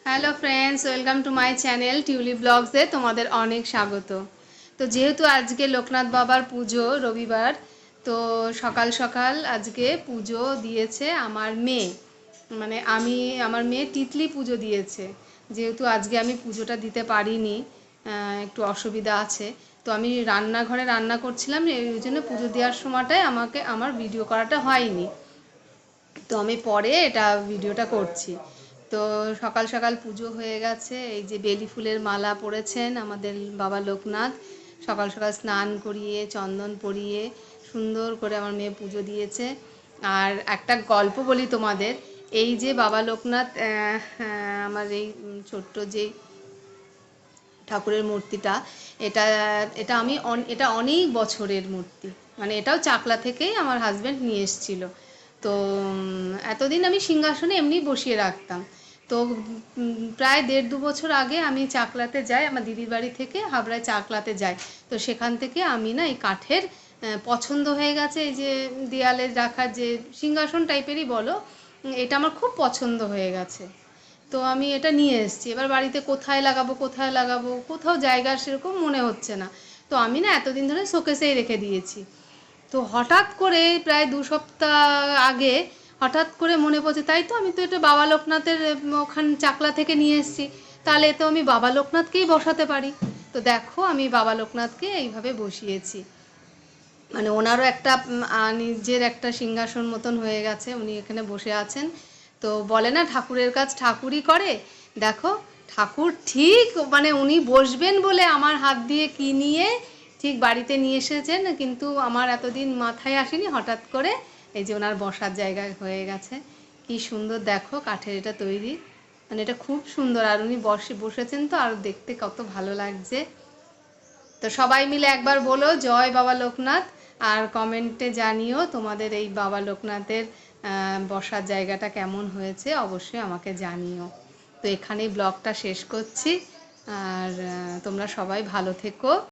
Hello friends, welcome to my channel Tuli ব্লগসে তোমাদের অনেক স্বাগত। তো যেহেতু আজকে লোকনাথ বাবার পুজো রবিবার, তো সকাল সকাল আজকে পুজো দিয়েছে আমার মেয়ে, মানে আমার মেয়ে তিতলি পুজো দিয়েছে। যেহেতু আজকে আমি পুজোটা দিতে পারিনি, একটু অসুবিধা আছে, তো আমি রান্নাঘরে রান্না করছিলাম, এই জন্য পুজো দেওয়ার সময়টায় আমার ভিডিও করাটা হয়নি। তো আমি পরে এটা ভিডিওটা করছি। তো সকাল সকাল পুজো হয়ে গেছে, এই যে বেলি ফুলের মালা পরেছেন আমাদের বাবা লোকনাথ। সকাল সকাল স্নান করিয়ে চন্দন পরিয়ে সুন্দর করে আমার মেয়ে পুজো দিয়েছে। আর একটা গল্প বলি তোমাদের, এই যে বাবা লোকনাথ, আমার এই ছোট্ট যে ঠাকুরের মূর্তিটা, এটা এটা আমি এটা অনেক বছরের মূর্তি, মানে এটাও চাকলা থেকেই আমার হাজব্যান্ড নিয়ে এসেছিলো। তো এতদিন আমি সিংহাসনে এমনি বসিয়ে রাখতাম। তো প্রায় 1.5-2 বছর আগে আমি চাকলাতে যাই, আমার দিদির বাড়ি থেকে হাবড়ায় চাকলাতে যাই। তো সেখান থেকে আমি না এই কাঠের পছন্দ হয়ে গেছে, এই যে দেয়ালে রাখার যে সিংহাসন টাইপেরই বলো, এটা আমার খুব পছন্দ হয়ে গেছে। তো আমি এটা নিয়ে এসেছি, এবার বাড়িতে কোথায় লাগাবো কোথায় লাগাবো, কোথাও জায়গা সেরকম মনে হচ্ছে না। তো আমি না এতদিন ধরে শোকেসেই রেখে দিয়েছি। তো হঠাৎ করে প্রায় 2 সপ্তাহ আগে হঠাৎ করে মনে পড়ছে, তাই তো আমি তো এটা বাবা লোকনাথের ওখান চাকলা থেকে নিয়ে এসেছি, তাহলে তো আমি বাবা লোকনাথকেই বসাতে পারি। তো দেখো আমি বাবা লোকনাথকে এইভাবে বসিয়েছি, মানে ওনারও একটা নিজের একটা সিংহাসন মতন হয়ে গেছে, উনি এখানে বসে আছেন। তো বলে না ঠাকুরের কাজ ঠাকুরই করে, দেখো ঠাকুর ঠিক মানে উনি বসবেন বলে আমার হাত দিয়ে কি নিয়ে ঠিক বাড়িতে নিয়ে এসেছেন, কিন্তু আমার এতদিন মাথায় আসেনি, হঠাৎ করে এই যে ওনার বসার জায়গা হয়ে গেছে। কি সুন্দর দেখো, কাঠের এটা তৈরি, মানে এটা খুব সুন্দর, আর উনি বসেছেন তো আর দেখতে কত ভালো লাগছে। তো সবাই মিলে একবার বলো জয় বাবা লোকনাথ, আর কমেন্টে জানিও তোমাদের এই বাবা লোকনাথের বসার জায়গাটা কেমন হয়েছে, অবশ্যই আমাকে জানিও। তো এখানেই ব্লগটা শেষ করছি, আর তোমরা সবাই ভালো থেকো।